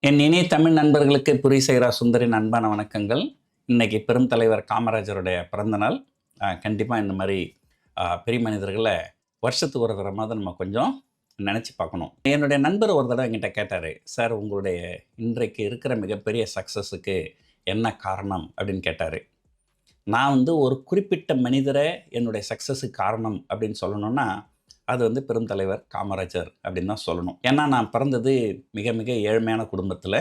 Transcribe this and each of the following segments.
என் இனிய தமிழ் நண்பர்களுக்கு புரிசெய்கிறா சுந்தரின் அன்பான வணக்கங்கள். இன்னைக்கு பெரும் தலைவர் காமராஜருடைய பிறந்த நாள். கண்டிப்பாக இந்த மாதிரி பெரிய மனிதர்களை வருஷத்துக்கு ஒரு தடவை நம்ம கொஞ்சம் நினச்சி பார்க்கணும். என்னுடைய நண்பர் ஒரு தடவை என்கிட்ட கேட்டார், சார் உங்களுடைய இன்றைக்கு இருக்கிற மிகப்பெரிய சக்ஸஸுக்கு என்ன காரணம் அப்படின்னு கேட்டார். நான் ஒரு குறிப்பிட்ட மனிதரை என்னுடைய சக்ஸஸுக்கு காரணம் அப்படின்னு சொல்லணும்னா அது பெரும் தலைவர் காமராஜர் அப்படின்னு தான் சொல்லணும். ஏன்னா நான் பிறந்தது மிக மிக ஏழ்மையான குடும்பத்தில்.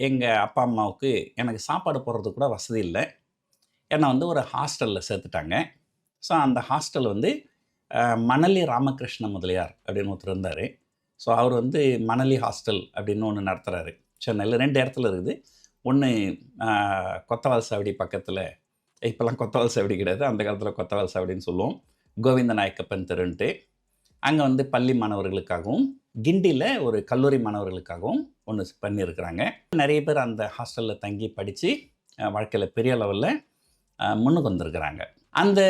எங்கள் அப்பா அம்மாவுக்கு எனக்கு சாப்பாடு போடுறதுக்கு கூட வசதி இல்லை. என்னை ஒரு ஹாஸ்டலில் சேர்த்துட்டாங்க. ஸோ அந்த ஹாஸ்டல் மணலி ராமகிருஷ்ண முதலியார் அப்படின்னு ஒருத்தர் இருந்தார். ஸோ அவர் மணலி ஹாஸ்டல் அப்படின்னு ஒன்று நடத்துகிறாரு. சென்னையில் 2 இடத்துல இருக்குது. ஒன்று கொத்தவால் சாவடி பக்கத்தில், இப்போல்லாம் கொத்தவால் சாவடி கிடையாது, அந்த காலத்தில் கொத்தவால் சாவடின்னு சொல்லுவோம், கோவிந்த நாயக்கப்பன் தெருன்ட்டு. அங்கே பள்ளி மாணவர்களுக்காகவும், கிண்டியில் ஒரு கல்லூரி மாணவர்களுக்காகவும் ஒன்று பண்ணியிருக்கிறாங்க. நிறைய பேர் அந்த ஹாஸ்டலில் தங்கி படித்து வாழ்க்கையில் பெரிய லெவலில் முன்னுக்கு வந்திருக்கிறாங்க. அந்த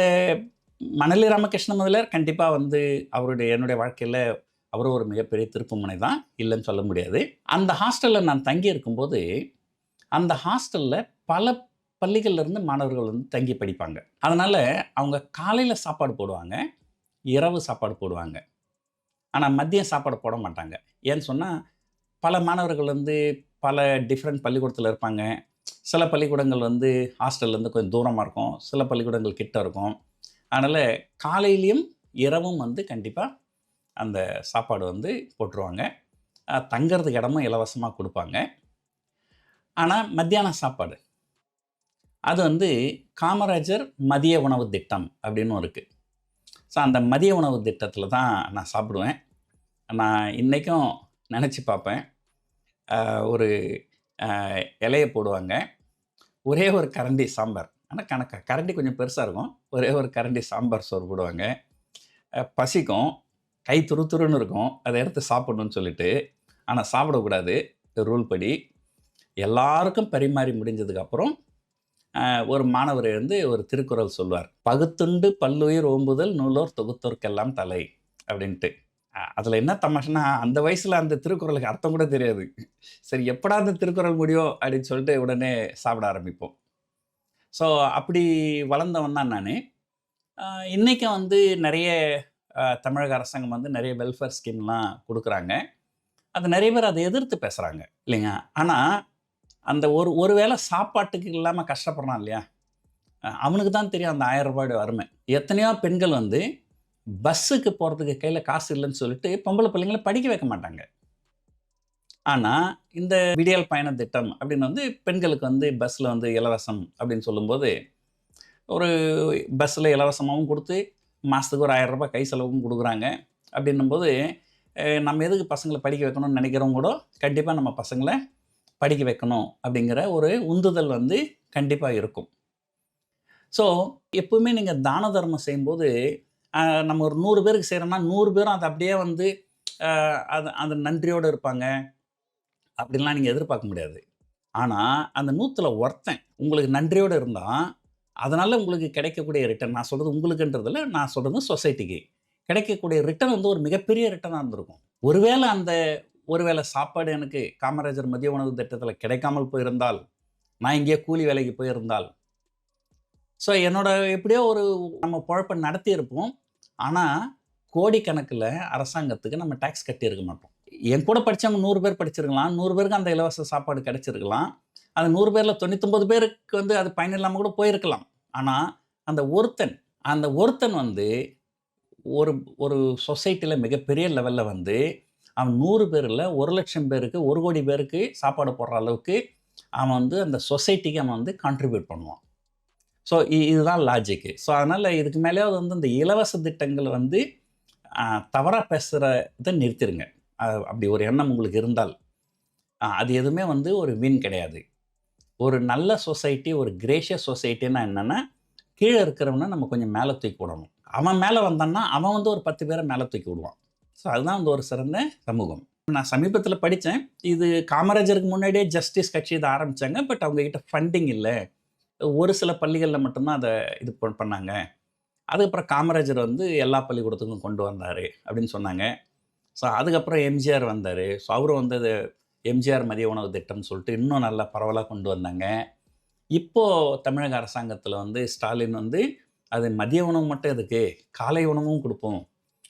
மணலி ராமகிருஷ்ண முதலியார் கண்டிப்பாக என்னுடைய வாழ்க்கையில் அவர் ஒரு மிகப்பெரிய திருப்புமுனை தான், இல்லைன்னு சொல்ல முடியாது. அந்த ஹாஸ்டலில் நான் தங்கி இருக்கும்போது அந்த ஹாஸ்டலில் பல பள்ளிகள்லேருந்து மாணவர்கள் தங்கி படிப்பாங்க. அதனால் அவங்க காலையில் சாப்பாடு போடுவாங்க, இரவு சாப்பாடு போடுவாங்க. ஆனால் மதியம் சாப்பாடு போட மாட்டாங்க. ஏன்னு சொன்னால் பல மாணவர்கள் பல டிஃப்ரெண்ட் பள்ளிக்கூடத்தில் இருப்பாங்க. சில பள்ளிக்கூடங்கள் ஹாஸ்டல்லேருந்து கொஞ்சம் தூரமாக இருக்கும், சில பள்ளிக்கூடங்கள் கிட்ட இருக்கும். அதனால் காலையிலையும் இரவும் கண்டிப்பாக அந்த சாப்பாடு போட்டுருவாங்க. தங்கிறதுக்கு இடமும் இலவசமாக கொடுப்பாங்க. ஆனால் மத்தியான சாப்பாடு அது காமராஜர் மதிய உணவு திட்டம் அப்படின்னு இருக்குது. ஸோ அந்த மதிய உணவு திட்டத்தில் தான் நான் சாப்பிடுவேன். நான் இன்றைக்கும் நினச்சி பார்ப்பேன். ஒரு இலையை போடுவாங்க, ஒரே ஒரு கரண்டி சாம்பார். ஆனால் கரண்டி கொஞ்சம் பெருசாக இருக்கும். ஒரே ஒரு கரண்டி சாம்பார் சோறு போடுவாங்க. பசிக்கும், கை துருத்துருன்னு இருக்கும், அதை எடுத்து சாப்பிடணும்னு சொல்லிட்டு. ஆனால் சாப்பிடக்கூடாது ரூல் படி. எல்லாருக்கும் பரிமாறி முடிஞ்சதுக்கப்புறம் ஒரு மாணவர் ஒரு திருக்குறள் சொல்வார், பகுத்துண்டு பல்லுயிர் ஓம்புதல் நூலோர் தொகுத்தோர்க்கெல்லாம் தலை அப்படின்ட்டு. அதில் என்ன தமாஷனா, அந்த வயசில் அந்த திருக்குறளுக்கு அர்த்தம் கூட தெரியாது. சரி, எப்படா அந்த திருக்குறள் முடியும் அப்படின்னு சொல்லிட்டு உடனே சாப்பிட ஆரம்பிப்போம். ஸோ அப்படி வளர்ந்தவன் தான் நான். இன்றைக்கும் நிறைய தமிழக அரசாங்கம் நிறைய வெல்ஃபேர் ஸ்கீம்லாம் கொடுக்குறாங்க. அது நிறைய பேர் அதை எதிர்த்து பேசுகிறாங்க இல்லைங்க. ஆனால் அந்த ஒரு வேளை சாப்பாட்டுக்கு இல்லாமல் கஷ்டப்படுறான் இல்லையா, அவனுக்கு தான் தெரியும் அந்த 1000 ரூபாயோட அருமை. எத்தனையோ பெண்கள் பஸ்ஸுக்கு போகிறதுக்கு கையில் காசு இல்லைன்னு சொல்லிட்டு பொம்பளை பிள்ளைங்களை படிக்க வைக்க மாட்டாங்க. ஆனால் இந்த விடியல் பயண திட்டம் அப்படின்னு பெண்களுக்கு பஸ்ஸில் இலவசம் அப்படின்னு சொல்லும்போது, ஒரு பஸ்ஸில் இலவசமாகவும் கொடுத்து மாதத்துக்கு ஒரு 1000 ரூபாய் கை செலவும் கொடுக்குறாங்க. அப்படின்னும்போது நம்ம எதுக்கு பசங்களை படிக்க வைக்கணும்னு நினைக்கிறவங்க கூட கண்டிப்பாக நம்ம பசங்களை படிக்க வைக்கணும் அப்படிங்கிற ஒரு உந்துதல் கண்டிப்பாக இருக்கும். ஸோ எப்பவுமே நீங்கள் தான தர்மம் செய்யும்போது நம்ம ஒரு 100 பேருக்கு செய்கிறோம்னா 100 பேரும் அதை அப்படியே அது அந்த நன்றியோடு இருப்பாங்க அப்படின்லாம் நீங்கள் எதிர்பார்க்க முடியாது. ஆனால் அந்த 100ல் ஒருத்தன் உங்களுக்கு நன்றியோடு இருந்தால் அதனால் உங்களுக்கு கிடைக்கக்கூடிய ரிட்டர்ன், நான் சொல்கிறது உங்களுக்குன்றதில், நான் சொல்கிறது சொசைட்டிக்கு கிடைக்கக்கூடிய ரிட்டர்ன் ஒரு மிகப்பெரிய ரிட்டர்னாக இருந்திருக்கும். ஒருவேளை சாப்பாடு எனக்கு காமராஜர் மதிய உணவு திட்டத்தில் கிடைக்காமல் போயிருந்தால், நான் இங்கேயே கூலி வேலைக்கு போயிருந்தால், ஸோ எப்படியோ நம்ம பொழப்பை நடத்தி இருப்போம். ஆனால் கோடிக்கணக்கில் அரசாங்கத்துக்கு நம்ம டேக்ஸ் கட்டியிருக்க மாட்டோம். என் கூட படித்தவங்க 100 பேர் படிச்சிருக்கலாம், 100 பேருக்கு அந்த இலவச சாப்பாடு கிடைச்சிருக்கலாம். அந்த 100 பேரில் 99 பேருக்கு அது பயனில்லாமல் கூட போயிருக்கலாம். ஆனால் அந்த ஒருத்தன் ஒரு ஒரு சொசைட்டியில் மிகப்பெரிய லெவலில் அவன் 100 பேரில் 1,00,000 பேருக்கு, 1 கோடி பேருக்கு சாப்பாடு போடுற அளவுக்கு அவன் அந்த சொசைட்டிக்கு அவன் கான்ட்ரிபியூட் பண்ணுவான். ஸோ இதுதான் லாஜிக்கு. ஸோ அதனால் இதுக்கு மேலேயாவது இந்த இலவச திட்டங்கள் தவறாக பேசுகிறத நிறுத்திடுங்க. அப்படி ஒரு எண்ணம் உங்களுக்கு இருந்தால் அது எதுவுமே ஒரு வீண் கிடையாது. ஒரு நல்ல சொசைட்டி, ஒரு கிரேஷியஸ் சொசைட்டின்னா என்னென்னா, கீழே இருக்கிறவனை நம்ம கொஞ்சம் மேலே தூக்கி விடணும். அவன் மேலே வந்தான்னா அவன் ஒரு 10 பேரை மேலே தூக்கி விடுவான். ஸோ அதுதான் ஒரு சிறந்த சமூகம். நான் சமீபத்தில் படித்தேன், இது காமராஜருக்கு முன்னாடியே ஜஸ்டிஸ் கட்சி இதை ஆரம்பித்தாங்க. பட் அவங்ககிட்ட ஃபண்டிங் இல்லை, ஒரு சில பள்ளிகளில் மட்டும்தான் அதை இது பண்ணாங்க. அதுக்கப்புறம் காமராஜர் எல்லா பள்ளிக்கூடத்துக்கும் கொண்டு வந்தார் அப்படின்னு சொன்னாங்க. ஸோ அதுக்கப்புறம் எம்ஜிஆர் வந்தார். ஸோ அவரும் எம்ஜிஆர் மதிய உணவு திட்டம்னு சொல்லிட்டு இன்னும் நல்லா பரவலாக கொண்டு வந்தாங்க. இப்போது தமிழக அரசாங்கத்தில் வந்து ஸ்டாலின் வந்து அது மதிய உணவு மட்டும் எதுக்கு, காலை உணவும் கொடுப்போம்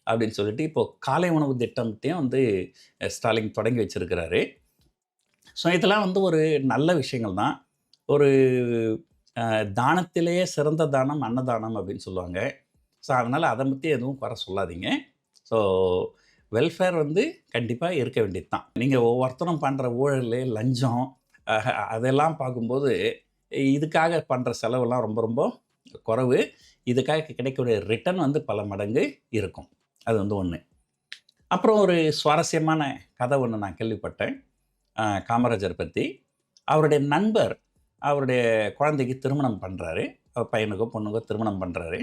அப்படின்னு சொல்லிட்டு இப்போது காலை உணவு திட்டத்தையும் வந்து ஸ்டாலின் தொடங்கி வச்சிருக்கிறாரு. ஸோ இதெல்லாம் வந்து ஒரு நல்ல விஷயங்கள் தான். ஒரு தானத்திலேயே சிறந்த தானம் அன்னதானம் அப்படின்னு சொல்லுவாங்க. ஸோ அதனால் அதை பற்றி எதுவும் குறை சொல்லாதீங்க. ஸோ வெல்ஃபேர் வந்து கண்டிப்பாக இருக்க வேண்டியது தான். நீங்கள் ஒவ்வொருத்தரும் பண்ணுற ஊழல், லஞ்சம் அதெல்லாம் பார்க்கும்போது இதுக்காக பண்ணுற செலவெல்லாம் ரொம்ப ரொம்ப குறைவு. இதுக்காக கிடைக்கக்கூடிய ரிட்டர்ன் வந்து பல மடங்கு இருக்கும். அது வந்து ஒன்று. அப்புறம் ஒரு சுவாரஸ்யமான கதை ஒன்று நான் கேள்விப்பட்டேன் காமராஜர் பற்றி. அவருடைய நண்பர் அவருடைய குழந்தைக்கு திருமணம் பண்ணுறாரு. பையனுக்கோ பொண்ணுக்கோ திருமணம் பண்ணுறாரு.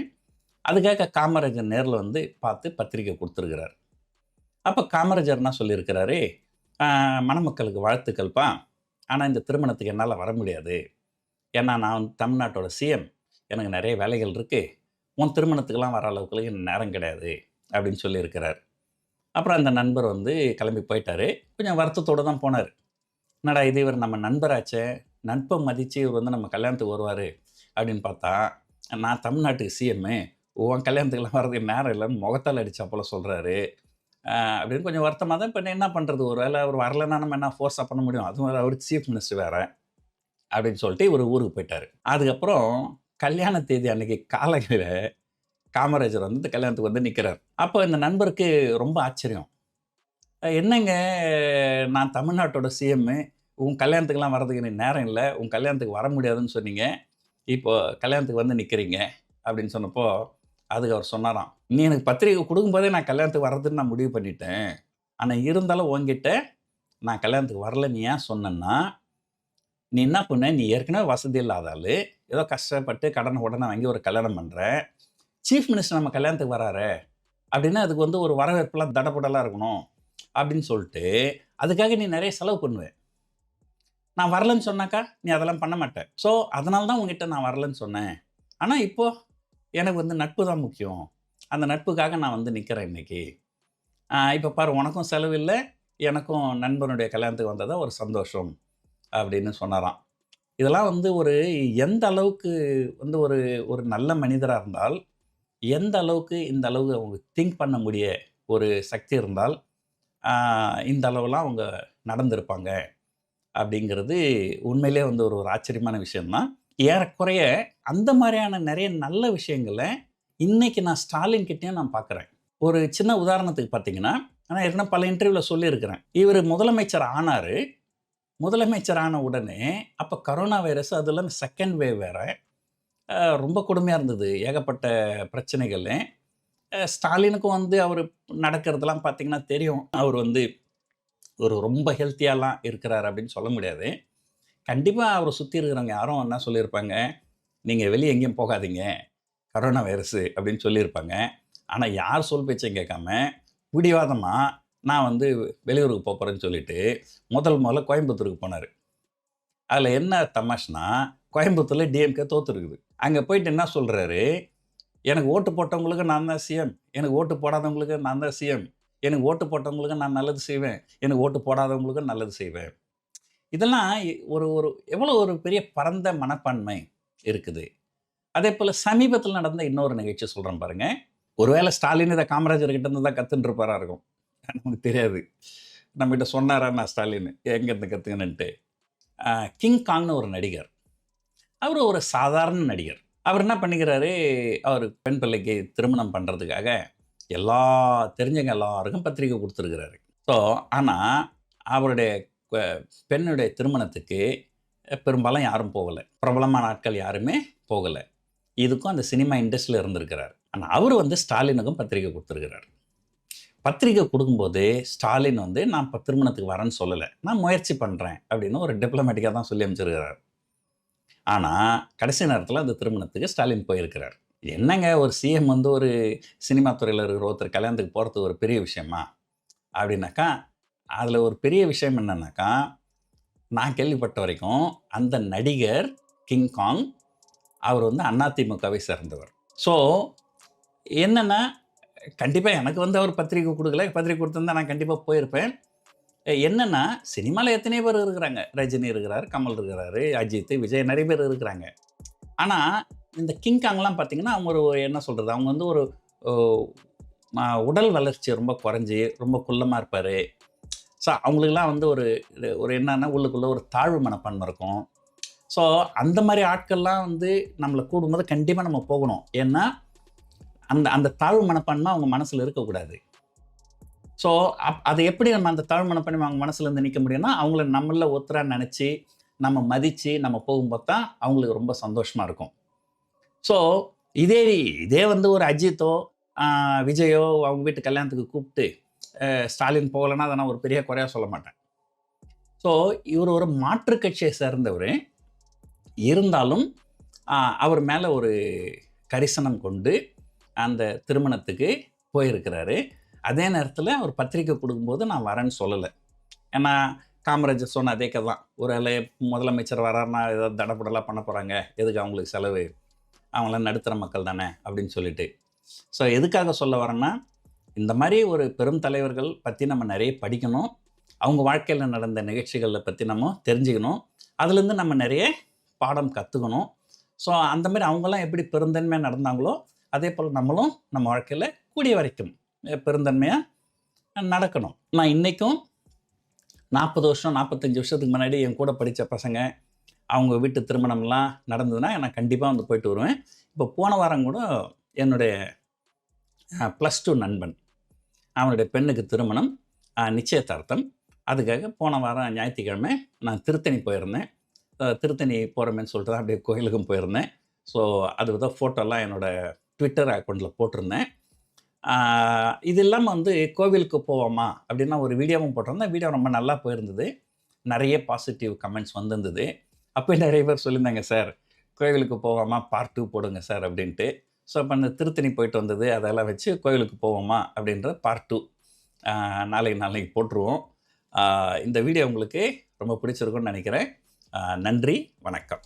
அதுக்காக காமராஜர் நேரில் வந்து பார்த்து பத்திரிக்கை கொடுத்துருக்கிறார். அப்போ காமராஜர் என்ன சொல்லியிருக்கிறாரு, மணமக்களுக்கு வாழ்த்துக்கள்ப்பா, ஆனால் இந்த திருமணத்துக்கு என்னால் வர முடியாது. ஏன்னா நான் தமிழ்நாட்டோட சிஎம், எனக்கு நிறைய வேலைகள் இருக்குது, உன் திருமணத்துக்கெல்லாம் வர அளவுக்கு எனக்கு நேரம் கிடையாது அப்படின்னு சொல்லியிருக்கிறார். அப்புறம் அந்த நண்பர் வந்து கிளம்பி போயிட்டார். கொஞ்சம் வருத்தத்தோடு தான் போனார். என்னடா இது, இவர் நம்ம நண்பராச்சே, நட்பை மதித்து இவர் வந்து நம்ம கல்யாணத்துக்கு வருவார் அப்படின்னு பார்த்தா, நான் தமிழ்நாட்டுக்கு சிஎம்மு, உன் கல்யாணத்துக்குலாம் வர்றதுக்கு நேரம் இல்லைன்னு முகத்தால் அடித்தா போல் சொல்கிறாரு அப்படின்னு கொஞ்சம் வருத்தமாக தான். இப்போ என்ன பண்ணுறது, ஒரு வேளை அவர் வரலைன்னா நம்ம என்ன ஃபோர்ஸாக பண்ண முடியும், அதுவும் அவர் சீஃப் மினிஸ்டர் வேறு அப்படின்னு சொல்லிட்டு இவர் ஊருக்கு போயிட்டார். அதுக்கப்புறம் கல்யாண தேதி அன்றைக்கி காலையில் காமராஜர் வந்து இந்த கல்யாணத்துக்கு வந்து நிற்கிறார். அப்போ இந்த நண்பருக்கு ரொம்ப ஆச்சரியம். என்னங்க, நான் தமிழ்நாட்டோட சிஎம்மு, உன் கல்யாணத்துக்கெலாம் வர்றதுக்கு எனக்கு நேரம் இல்லை, உன் கல்யாணத்துக்கு வர முடியாதுன்னு சொன்னீங்க, இப்போ கல்யாணத்துக்கு வந்து நிற்கிறீங்க அப்படின்னு சொன்னப்போ அதுக்கு அவர் சொன்னாராம், நீ எனக்கு பத்திரிக்கை கொடுக்கும்போதே நான் கல்யாணத்துக்கு வர்றதுன்னு நான் முடிவு பண்ணிட்டேன். ஆனால் இருந்தாலும் உங்ககிட்ட நான் கல்யாணத்துக்கு வரல நீ ஏன் சொன்னேன்னா, நீ என்ன பண்ண, நீ ஏற்கனவே வசதி இல்லாத ஆள், ஏதோ கஷ்டப்பட்டு கடனை உடனே வாங்கி ஒரு கல்யாணம் பண்ணுற, சீஃப் மினிஸ்டர் நம்ம கல்யாணத்துக்கு வராரு அப்படின்னா அதுக்கு வந்து ஒரு வரவேற்பெல்லாம் தடபுடலாக இருக்கணும் அப்படின்னு சொல்லிட்டு அதுக்காக நீ நிறைய செலவு பண்ணுவேன். நான் வரலன்னு சொன்னாக்கா நீ அதெல்லாம் பண்ண மாட்டேன். ஸோ அதனால தான் உங்ககிட்ட நான் வரலன்னு சொன்னேன். ஆனால் இப்போது எனக்கு வந்து நட்பு தான் முக்கியம், அந்த நட்புக்காக நான் வந்து நிற்கிறேன் இன்றைக்கி. இப்போ பாரு, உனக்கும் செலவு இல்லை, எனக்கும் நண்பனுடைய கல்யாணத்துக்கு வந்ததா ஒரு சந்தோஷம் அப்படின்னு சொன்னாராம். இதெல்லாம் வந்து ஒரு எந்த அளவுக்கு வந்து ஒரு ஒரு நல்ல மனிதராக இருந்தால், எந்த அளவுக்கு இந்த அளவுக்கு அவங்க திங்க் பண்ண முடிய ஒரு சக்தி இருந்தால் இந்த அளவுலாம் அவங்க நடந்திருப்பாங்க அப்படிங்கிறது உண்மையிலே வந்து ஒரு ஒரு ஆச்சரியமான விஷயம்தான். ஏறக்குறைய அந்த மாதிரியான நிறைய நல்ல விஷயங்களை இன்றைக்கி நான் ஸ்டாலின் கிட்டேயும் நான் பார்க்குறேன். ஒரு சின்ன உதாரணத்துக்கு பார்த்தீங்கன்னா, நான் ஏற்கனவே பல இன்டர்வியூவில் சொல்லியிருக்கிறேன், இவர் முதலமைச்சர் ஆனார். முதலமைச்சர் ஆன உடனே அப்போ கரோனா வைரஸ், அது இல்லாமல் செகண்ட் வேவ் வேறு, ரொம்ப கொடுமையாக இருந்தது, ஏகப்பட்ட பிரச்சனைகள். ஸ்டாலினுக்கும் வந்து அவர் நடக்கிறதுலாம் பார்த்திங்கன்னா தெரியும், அவர் வந்து ஒரு ரொம்ப ஹெல்த்தியாலாம் இருக்கிறார் அப்படின்னு சொல்ல முடியாது. கண்டிப்பாக அவரை சுற்றி இருக்கிறவங்க யாரும் என்ன சொல்லியிருப்பாங்க, நீங்கள் வெளியே எங்கேயும் போகாதீங்க, கரோனா வைரஸு அப்படின்னு சொல்லியிருப்பாங்க. ஆனால் யார் சொல் பேச்சையும் கேட்காம பிடிவாதமாக நான் வந்து வெளியூருக்கு போகிறேன்னு சொல்லிட்டு முதல்ல கோயம்புத்தூருக்கு போனார். அதில் என்ன தமாஷ்னா, கோயம்புத்தூரில் டிஎம்கே தோற்றுருக்குது. அங்கே போயிட்டு என்ன சொல்கிறாரு, எனக்கு ஓட்டு போட்டவங்களுக்கு நான் தான் சிஎம், எனக்கு ஓட்டு போடாதவங்களுக்கு நான் தான் சிஎம், எனக்கு ஓட்டு போட்டவங்களுக்கு நான் நல்லது செய்வேன், எனக்கு ஓட்டு போடாதவங்களுக்கு நல்லது செய்வேன். இதெல்லாம் ஒரு ஒரு எவ்வளோ ஒரு பெரிய பரந்த மனப்பான்மை இருக்குது. அதே போல் சமீபத்தில் நடந்த இன்னொரு நிகழ்ச்சி சொல்கிறேன் பாருங்கள். ஒருவேளை ஸ்டாலின் இதை காமராஜர் கிட்டேருந்து தான் கற்றுன்னு இருப்பாரா இருக்கும், நமக்கு தெரியாது. நம்மகிட்ட சொன்னாரா நான் ஸ்டாலின் எங்கேருந்து கற்றுக்கணுன்ட்டு. கிங் காங்னு ஒரு நடிகர், அவர் ஒரு சாதாரண நடிகர். அவர் என்ன பண்ணிக்கிறாரு, அவர் பெண் பிள்ளைக்கு திருமணம் பண்ணுறதுக்காக தெரிஞ்சவங்க எல்லாருக்கும் பத்திரிக்கை கொடுத்துருக்கிறாரு. ஸோ ஆனால் அவருடைய பெண்ணுடைய திருமணத்துக்கு பெரும்பாலும் யாரும் போகலை, பிரபலமான ஆட்கள் யாருமே போகலை. இதுக்கும் அந்த சினிமா இண்டஸ்ட்ரியில் இருந்திருக்கிறார். ஆனால் அவர் வந்து ஸ்டாலினுக்கும் பத்திரிக்கை கொடுத்துருக்கிறார். பத்திரிக்கை கொடுக்கும்போது ஸ்டாலின் வந்து நான் இப்போ திருமணத்துக்கு வரேன்னு சொல்லலை, நான் முயற்சி பண்ணுறேன் அப்படின்னு ஒரு டிப்ளமேட்டிக்காக தான் சொல்லி அமைச்சிருக்கிறார். ஆனால் கடைசி நேரத்தில் அந்த திருமணத்துக்கு ஸ்டாலின் போயிருக்கிறார். என்னங்க, ஒரு சிஎம் வந்து ஒரு சினிமா துறையில் இருக்கிற ஒருத்தர் கல்யாணத்துக்கு போகிறது ஒரு பெரிய விஷயமா அப்படின்னாக்கா, அதில் ஒரு பெரிய விஷயம் என்னன்னாக்கா, நான் கேள்விப்பட்ட வரைக்கும் அந்த நடிகர் கிங் காங் அவர் வந்து அதிமுகவை சேர்ந்தவர். ஸோ என்னென்னா, கண்டிப்பாக எனக்கு வந்து அவர் பத்திரிக்கை கொடுக்கல, பத்திரிக்கை கொடுத்துருந்தா நான் கண்டிப்பாக போயிருப்பேன். என்னன்னா சினிமாவில் எத்தனையோ பேர் இருக்கிறாங்க. ரஜினி இருக்கிறார், கமல் இருக்கிறாரு, அஜித், விஜய் நிறைய பேர் இருக்கிறாங்க. ஆனால் இந்த கிங்காங்லாம் பார்த்தீங்கன்னா அவங்க ஒரு என்ன சொல்கிறது, அவங்க வந்து ஒரு உடல் வளர்ச்சி ரொம்ப குறைஞ்சி ரொம்ப குள்ளமாக இருப்பார். ஸோ அவங்களுக்கெல்லாம் வந்து ஒரு ஒரு என்னன்னா உள்ளுக்குள்ளே ஒரு தாழ்வு மனப்பான்மை இருக்கும். ஸோ அந்த மாதிரி ஆட்கள்லாம் வந்து நம்மளை கூடும்போது கண்டிப்பாக நம்ம போகணும். ஏன்னா அந்த அந்த தாழ்வு மனப்பான்மை அவங்க மனசில் இருக்கக்கூடாது. ஸோ அதை எப்படி நம்ம அந்த தாழ்வு மனப்பான்மை அவங்க மனசுலேருந்து நிற்க முடியும்னா, அவங்கள நம்மள ஒத்தரா நினச்சி, நம்ம மதித்து நம்ம போகும்போது தான் அவங்களுக்கு ரொம்ப சந்தோஷமாக இருக்கும். ஸோ இதே இதே வந்து ஒரு அஜித்தோ விஜயோ அவங்க வீட்டு கல்யாணத்துக்கு கூப்பிட்டு ஸ்டாலின் போகலைன்னா அதை நான் ஒரு பெரிய குறையாக சொல்ல மாட்டேன். ஸோ இவர் ஒரு மாற்று கட்சியை சேர்ந்தவர் இருந்தாலும் அவர் மேலே ஒரு கரிசனம் கொண்டு அந்த திருமணத்துக்கு போயிருக்கிறாரு. அதே நேரத்தில் அவர் பத்திரிக்கை கொடுக்கும்போது நான் வரேன்னு சொல்லலை. ஏன்னா காமராஜர் சொன்ன அதே கதை தான். ஒரு வேளை முதலமைச்சர் வராருன்னா ஏதாவது தடப்படலாம் பண்ண போகிறாங்க, எதுக்கு அவங்களுக்கு செலவு, அவங்களாம் நடுத்தர மக்கள் தானே அப்படின்னு சொல்லிட்டு. ஸோ எதுக்காக சொல்ல வரேன்னா, இந்த மாதிரி ஒரு பெரும் தலைவர்கள் பற்றி நம்ம நிறைய படிக்கணும். அவங்க வாழ்க்கையில் நடந்த நிகழ்ச்சிகளை பற்றி நம்ம தெரிஞ்சுக்கணும். அதுலேருந்து நம்ம நிறைய பாடம் கற்றுக்கணும். ஸோ அந்த மாதிரி அவங்கெல்லாம் எப்படி பெருந்தன்மையாக நடந்தாங்களோ அதே போல் நம்மளும் நம்ம வாழ்க்கையில் கூடிய வரைக்கும் பெருந்தன்மையாக நடக்கணும். நான் இன்றைக்கும் 40 வருஷம் 45 வருஷத்துக்கு முன்னாடி என் கூட படித்த பசங்க அவங்க வீட்டு திருமணம்லாம் நடந்ததுன்னா நான் கண்டிப்பாக வந்து போயிட்டு வருவேன். இப்போ போன வாரம் கூட என்னுடைய +2 நண்பன் அவனுடைய பெண்ணுக்கு திருமணம் நிச்சயதார்த்தம். அதுக்காக போன வாரம் ஞாயிற்றுக்கிழமை நான் திருத்தணி போயிருந்தேன். திருத்தணி போகிறோமேன்னு சொல்லிட்டு தான் அப்படியே கோயிலுக்கும் போயிருந்தேன். ஸோ அது தான் ஃபோட்டோலாம் என்னோடய ட்விட்டர் அக்கௌண்ட்டில் போட்டிருந்தேன். இது இல்லாமல் வந்து கோவிலுக்கு போவோமா அப்படின்னா ஒரு வீடியோவும் போட்டிருந்தேன். வீடியோ ரொம்ப நல்லா போயிருந்தது. நிறைய பாசிட்டிவ் கமெண்ட்ஸ் வந்திருந்தது. அப்போ நிறைய பேர் சொல்லியிருந்தாங்க, சார் கோவிலுக்கு போவோமா பார்ட் 2 போடுங்க சார் அப்படின்ட்டு. ஸோ அப்போ அந்த திருத்தணி போயிட்டு வந்தது அதெல்லாம் வச்சு கோவிலுக்கு போவோமா அப்படின்ற பார்ட் 2 நாளைக்கு போட்டுருவோம். இந்த வீடியோ உங்களுக்கு ரொம்ப பிடிச்சிருக்குன்னு நினைக்கிறேன். நன்றி, வணக்கம்.